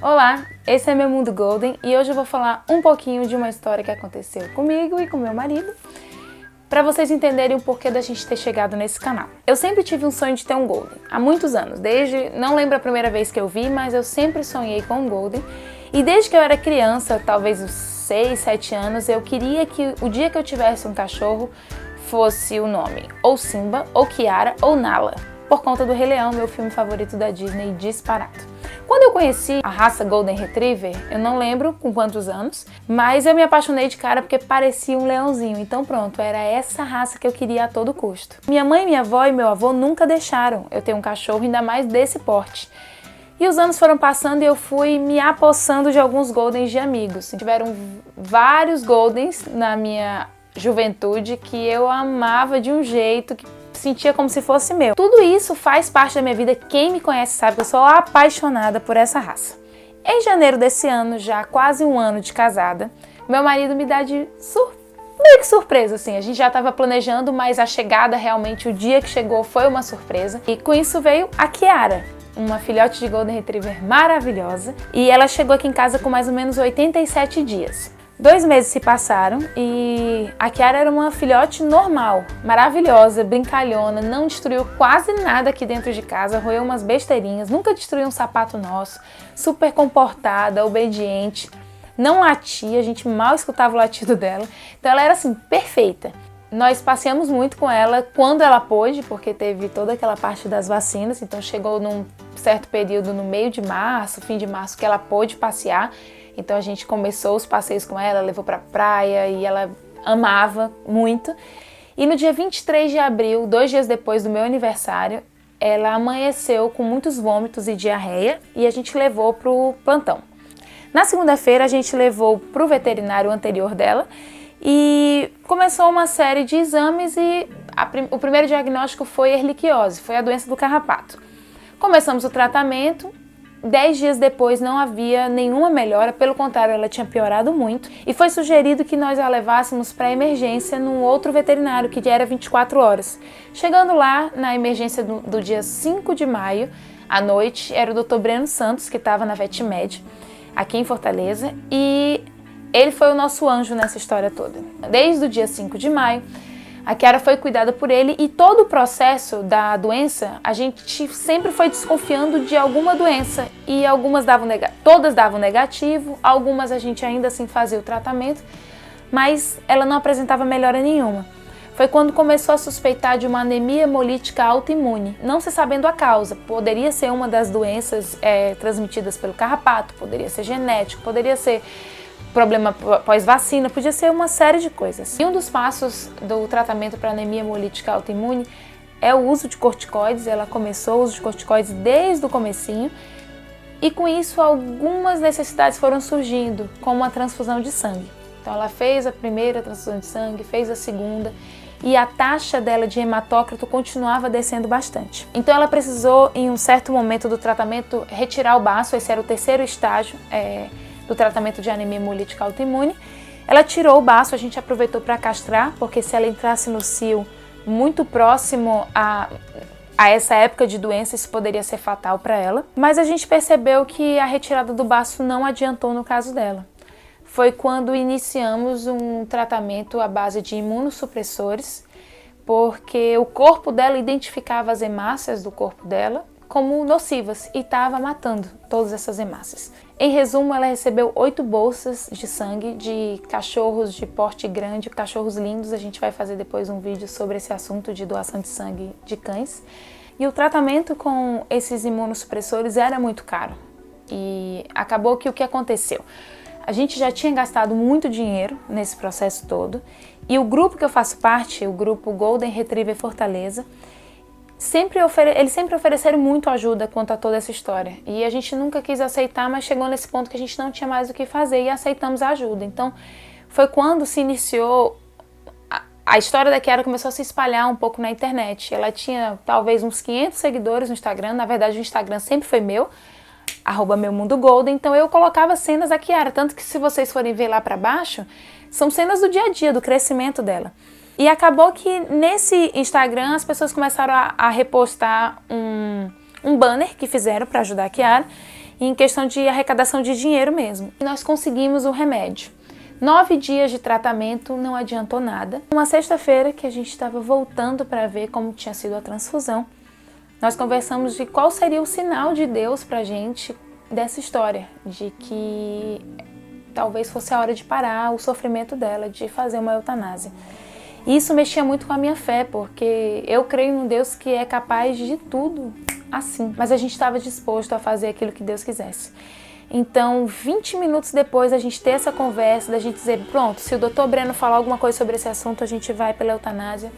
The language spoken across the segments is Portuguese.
Olá, esse é Meu Mundo Golden e hoje eu vou falar um pouquinho de uma história que aconteceu comigo e com meu marido, para vocês entenderem o porquê da gente ter chegado nesse canal. Eu sempre tive um sonho de ter um Golden, há muitos anos, não lembro a primeira vez que eu vi, mas eu sempre sonhei com um Golden. E desde que eu era criança, talvez uns 6, 7 anos, eu queria que o dia que eu tivesse um cachorro fosse o nome ou Simba, ou Kiara, ou Nala, por conta do Rei Leão, meu filme favorito da Disney disparado. Quando eu conheci a raça Golden Retriever, eu não lembro com quantos anos, mas eu me apaixonei de cara porque parecia um leãozinho. Então pronto, era essa raça que eu queria a todo custo. Minha mãe, minha avó e meu avô nunca deixaram eu ter um cachorro, ainda mais desse porte. E os anos foram passando e eu fui me apossando de alguns Goldens de amigos. Tiveram vários Goldens na minha juventude que eu amava de um jeito que sentia como se fosse meu. Tudo isso faz parte da minha vida. Quem me conhece sabe que eu sou apaixonada por essa raça. Em janeiro desse ano, já quase um ano de casada, meu marido me dá meio que surpresa, assim. A gente já estava planejando, mas a chegada realmente, o dia que chegou, foi uma surpresa. E com isso veio a Kiara, uma filhote de Golden Retriever maravilhosa. E ela chegou aqui em casa com mais ou menos 87 dias. 2 meses se passaram e a Kiara era uma filhote normal, maravilhosa, brincalhona, não destruiu quase nada aqui dentro de casa, roeu umas besteirinhas, nunca destruiu um sapato nosso, super comportada, obediente, não latia, a gente mal escutava o latido dela, então ela era assim, perfeita. Nós passeamos muito com ela quando ela pôde, porque teve toda aquela parte das vacinas, então chegou num certo período no meio de março, fim de março, que ela pôde passear. Então a gente começou os passeios com ela, levou pra praia e ela amava muito. E no dia 23 de abril, 2 dias depois do meu aniversário, ela amanheceu com muitos vômitos e diarreia e a gente levou pro plantão. Na segunda-feira a gente levou pro veterinário anterior dela e começou uma série de exames e o primeiro diagnóstico foi erliquiose, foi a doença do carrapato. Começamos o tratamento. 10 dias depois não havia nenhuma melhora, pelo contrário, ela tinha piorado muito e foi sugerido que nós a levássemos para emergência num outro veterinário, que já era 24 horas. Chegando lá, na emergência do dia 5 de maio, à noite, era o Dr. Breno Santos, que estava na VetMed, aqui em Fortaleza, e ele foi o nosso anjo nessa história toda. Desde o dia 5 de maio, a Kiara foi cuidada por ele e todo o processo da doença, a gente sempre foi desconfiando de alguma doença e todas davam negativo, algumas a gente ainda assim fazia o tratamento, mas ela não apresentava melhora nenhuma. Foi quando começou a suspeitar de uma anemia hemolítica autoimune, não se sabendo a causa. Poderia ser uma das doenças transmitidas pelo carrapato, poderia ser genético, poderia ser problema pós-vacina, podia ser uma série de coisas. E um dos passos do tratamento para anemia hemolítica autoimune é o uso de corticoides. Ela começou o uso de corticoides desde o comecinho e com isso algumas necessidades foram surgindo, como a transfusão de sangue. Então ela fez a primeira transfusão de sangue, fez a segunda e a taxa dela de hematócrito continuava descendo bastante. Então ela precisou, em um certo momento do tratamento, retirar o baço. Esse era o terceiro estágio do tratamento de anemia hemolítica autoimune. Ela tirou o baço, a gente aproveitou para castrar, porque se ela entrasse no cio muito próximo a essa época de doença, isso poderia ser fatal para ela. Mas a gente percebeu que a retirada do baço não adiantou no caso dela. Foi quando iniciamos um tratamento à base de imunossupressores, porque o corpo dela identificava as hemácias do corpo dela como nocivas e estava matando todas essas hemácias. Em resumo, ela recebeu 8 bolsas de sangue de cachorros de porte grande, cachorros lindos. A gente vai fazer depois um vídeo sobre esse assunto de doação de sangue de cães. E o tratamento com esses imunossupressores era muito caro. E acabou que o que aconteceu? A gente já tinha gastado muito dinheiro nesse processo todo. E o grupo que eu faço parte, o grupo Golden Retriever Fortaleza, eles sempre ofereceram muito ajuda quanto a toda essa história. E a gente nunca quis aceitar, mas chegou nesse ponto que a gente não tinha mais o que fazer e aceitamos a ajuda. Então, foi quando se iniciou, a história da Kiara começou a se espalhar um pouco na internet. Ela tinha talvez uns 500 seguidores no Instagram, na verdade o Instagram sempre foi meu, @meumundogolden, então eu colocava cenas da Kiara, tanto que se vocês forem ver lá para baixo, são cenas do dia a dia, do crescimento dela. E acabou que nesse Instagram as pessoas começaram a repostar um banner que fizeram para ajudar a Kiara em questão de arrecadação de dinheiro mesmo. E nós conseguimos o remédio. 9 dias de tratamento não adiantou nada. Uma sexta-feira que a gente estava voltando para ver como tinha sido a transfusão, nós conversamos de qual seria o sinal de Deus pra gente dessa história, de que talvez fosse a hora de parar o sofrimento dela, de fazer uma eutanásia. E isso mexia muito com a minha fé, porque eu creio num Deus que é capaz de tudo assim, mas a gente estava disposto a fazer aquilo que Deus quisesse. Então, 20 minutos depois da gente ter essa conversa, da gente dizer, pronto, se o Dr. Breno falar alguma coisa sobre esse assunto, a gente vai pela eutanásia.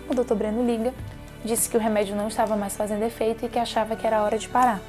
O Dr. Breno liga, disse que o remédio não estava mais fazendo efeito e que achava que era hora de parar.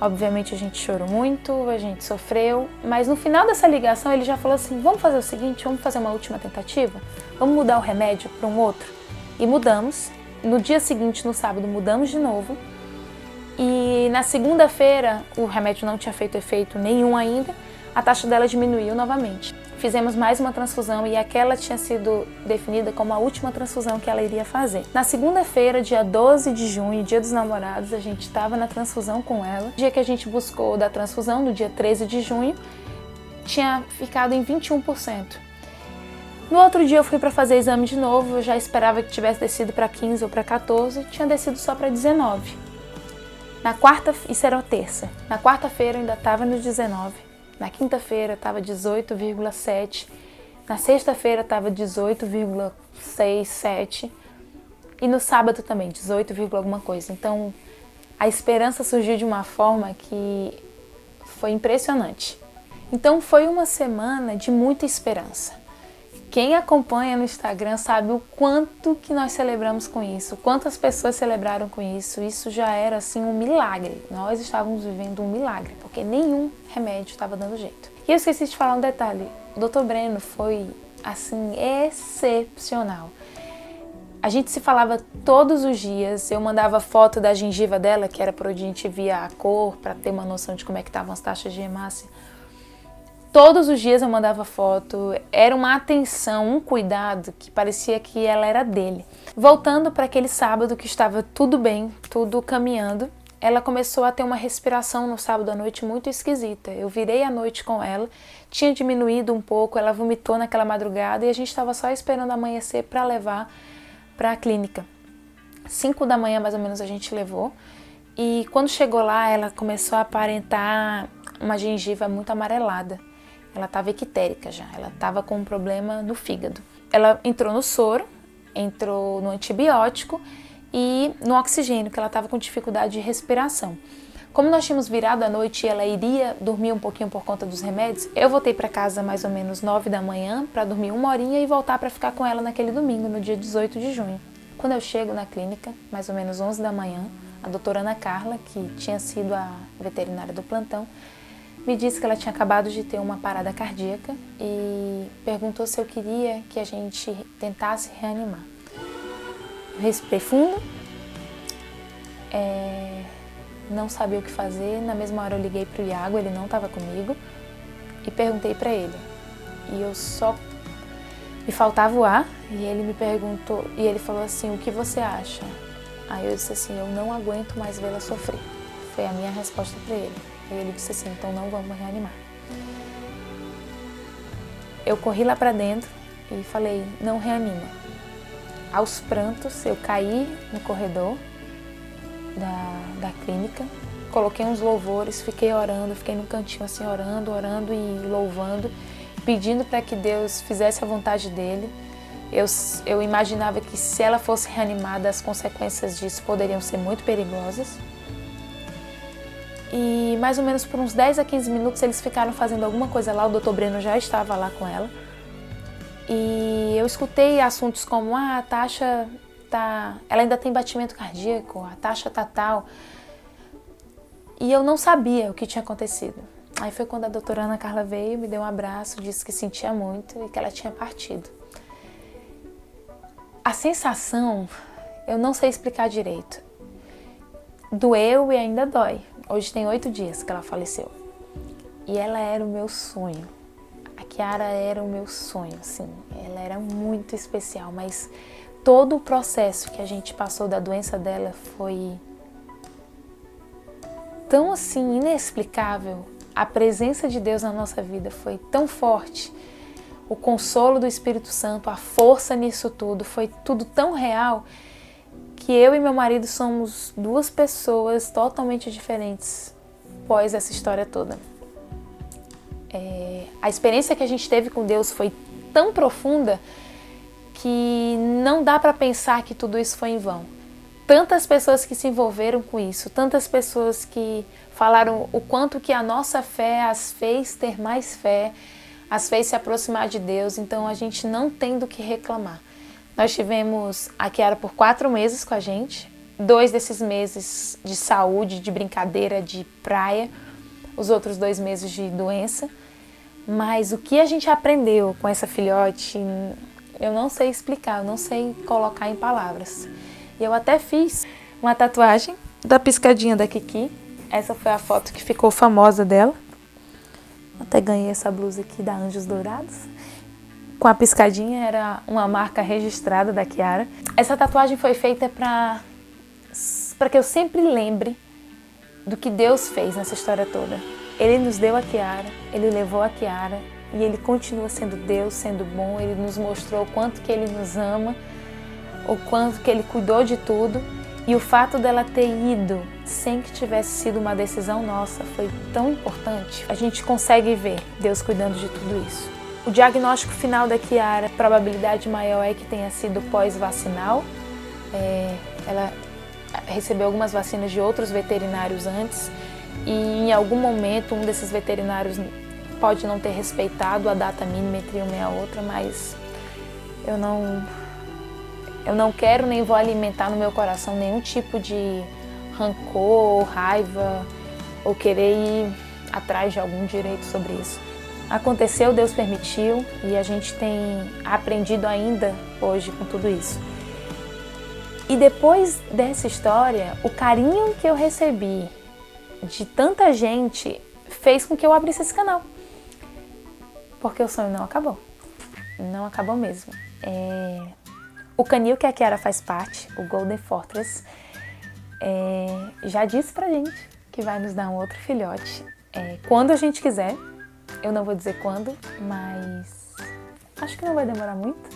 Obviamente a gente chorou muito, a gente sofreu, mas no final dessa ligação ele já falou assim, vamos fazer o seguinte, vamos fazer uma última tentativa? Vamos mudar o remédio para um outro? E mudamos. No dia seguinte, no sábado, mudamos de novo. E na segunda-feira, o remédio não tinha feito efeito nenhum ainda, a taxa dela diminuiu novamente. Fizemos mais uma transfusão e aquela tinha sido definida como a última transfusão que ela iria fazer. Na segunda-feira, dia 12 de junho, dia dos namorados, a gente estava na transfusão com ela. No dia que a gente buscou da transfusão, no dia 13 de junho, tinha ficado em 21%. No outro dia eu fui para fazer exame de novo, eu já esperava que tivesse descido para 15 ou para 14, tinha descido só para 19. Na quarta, isso era a terça. Na quarta-feira eu ainda estava no 19. Na quinta-feira estava 18,7. Na sexta-feira estava 18,67. E no sábado também, 18, alguma coisa. Então, a esperança surgiu de uma forma que foi impressionante. Então, foi uma semana de muita esperança. Quem acompanha no Instagram sabe o quanto que nós celebramos com isso, quantas pessoas celebraram com isso. Isso já era assim um milagre. Nós estávamos vivendo um milagre, porque nenhum remédio estava dando jeito. E eu esqueci de falar um detalhe. O Dr. Breno foi assim excepcional. A gente se falava todos os dias, eu mandava foto da gengiva dela, que era para a gente ver a cor, para ter uma noção de como é que estavam as taxas de hemácia. Todos os dias eu mandava foto, era uma atenção, um cuidado que parecia que ela era dele. Voltando para aquele sábado que estava tudo bem, tudo caminhando, ela começou a ter uma respiração no sábado à noite muito esquisita. Eu virei à noite com ela, tinha diminuído um pouco, ela vomitou naquela madrugada e a gente estava só esperando amanhecer para levar para a clínica. 5 da manhã mais ou menos a gente levou e quando chegou lá ela começou a aparentar uma gengiva muito amarelada. Ela estava ictérica já, ela estava com um problema no fígado. Ela entrou no soro, entrou no antibiótico e no oxigênio, que ela estava com dificuldade de respiração. Como nós tínhamos virado à noite e ela iria dormir um pouquinho por conta dos remédios, eu voltei para casa mais ou menos 9 da manhã para dormir 1 horinha e voltar para ficar com ela naquele domingo, no dia 18 de junho. Quando eu chego na clínica, mais ou menos 11 da manhã, a doutora Ana Carla, que tinha sido a veterinária do plantão, me disse que ela tinha acabado de ter uma parada cardíaca e perguntou se eu queria que a gente tentasse reanimar. Eu respirei fundo, não sabia o que fazer. Na mesma hora eu liguei para o Iago, ele não estava comigo, e perguntei para ele. E eu só... me faltava o ar e ele me perguntou, e ele falou assim, o que você acha? Aí eu disse assim, eu não aguento mais vê-la sofrer. Foi a minha resposta para ele. E ele disse assim, então não vamos reanimar. Eu corri lá para dentro e falei, não reanima. Aos prantos, eu caí no corredor da clínica, coloquei uns louvores, fiquei orando, fiquei no cantinho assim, orando e louvando, pedindo para que Deus fizesse a vontade dele. Eu imaginava que se ela fosse reanimada, as consequências disso poderiam ser muito perigosas. E mais ou menos por uns 10 a 15 minutos eles ficaram fazendo alguma coisa lá, o Dr. Breno já estava lá com ela. E eu escutei assuntos como, a taxa ela ainda tem batimento cardíaco, a taxa tá tal. E eu não sabia o que tinha acontecido. Aí foi quando a doutora Ana Carla veio, me deu um abraço, disse que sentia muito e que ela tinha partido. A sensação, eu não sei explicar direito. Doeu e ainda dói. Hoje tem 8 dias que ela faleceu. E ela era o meu sonho. A Kiara era o meu sonho, assim. Ela era muito especial, mas todo o processo que a gente passou da doença dela foi tão assim inexplicável, a presença de Deus na nossa vida foi tão forte, o consolo do Espírito Santo, a força nisso tudo, foi tudo tão real, que eu e meu marido somos duas pessoas totalmente diferentes após essa história toda. A experiência que a gente teve com Deus foi tão profunda que não dá para pensar que tudo isso foi em vão. Tantas pessoas que se envolveram com isso, tantas pessoas que falaram o quanto que a nossa fé as fez ter mais fé, as fez se aproximar de Deus, então a gente não tem do que reclamar. Nós tivemos a Kiara por 4 meses com a gente, 2 desses meses de saúde, de brincadeira, de praia, os outros 2 meses de doença. Mas o que a gente aprendeu com essa filhote, eu não sei explicar, eu não sei colocar em palavras. E eu até fiz uma tatuagem da piscadinha da Kiki. Essa foi a foto que ficou famosa dela. Até ganhei essa blusa aqui da Anjos Dourados. Com a piscadinha, era uma marca registrada da Kiara. Essa tatuagem foi feita para que eu sempre lembre do que Deus fez nessa história toda. Ele nos deu a Kiara, Ele levou a Kiara e Ele continua sendo Deus, sendo bom. Ele nos mostrou o quanto que Ele nos ama, o quanto que Ele cuidou de tudo. E o fato dela ter ido sem que tivesse sido uma decisão nossa foi tão importante. A gente consegue ver Deus cuidando de tudo isso. O diagnóstico final da Kiara, a probabilidade maior é que tenha sido pós-vacinal. Ela recebeu algumas vacinas de outros veterinários antes e em algum momento um desses veterinários pode não ter respeitado a data mínima entre uma e a outra, mas eu não quero nem vou alimentar no meu coração nenhum tipo de rancor, raiva ou querer ir atrás de algum direito sobre isso. Aconteceu, Deus permitiu e a gente tem aprendido ainda hoje com tudo isso. E depois dessa história, o carinho que eu recebi de tanta gente fez com que eu abrisse esse canal. Porque o sonho não acabou. Não acabou mesmo. O canil que a Kiara faz parte, o Golden Fortress, já disse pra gente que vai nos dar um outro filhote. Quando a gente quiser. Eu não vou dizer quando, mas acho que não vai demorar muito.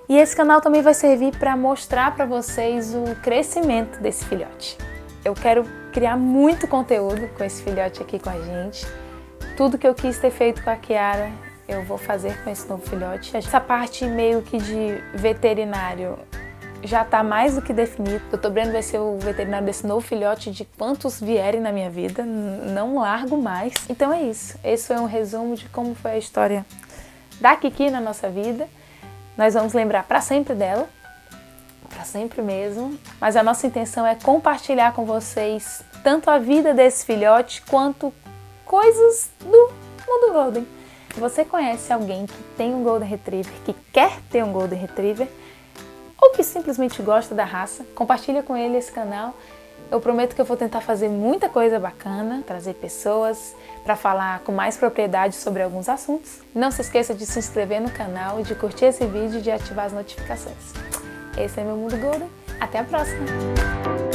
E esse canal também vai servir para mostrar para vocês o crescimento desse filhote. Eu quero criar muito conteúdo com esse filhote aqui com a gente. Tudo que eu quis ter feito com a Kiara, eu vou fazer com esse novo filhote. Essa parte meio que de veterinário já está mais do que definido. O Dr. Breno vai ser o veterinário desse novo filhote de quantos vierem na minha vida, não largo mais. Então é isso, esse foi um resumo de como foi a história da Kiki na nossa vida. Nós vamos lembrar para sempre dela, para sempre mesmo, mas a nossa intenção é compartilhar com vocês tanto a vida desse filhote quanto coisas do mundo Golden. Se você conhece alguém que tem um Golden Retriever, que quer ter um Golden Retriever, ou que simplesmente gosta da raça, compartilha com ele esse canal. Eu prometo que eu vou tentar fazer muita coisa bacana, trazer pessoas para falar com mais propriedade sobre alguns assuntos. Não se esqueça de se inscrever no canal, de curtir esse vídeo e de ativar as notificações. Esse é meu Mundo Golden. Até a próxima!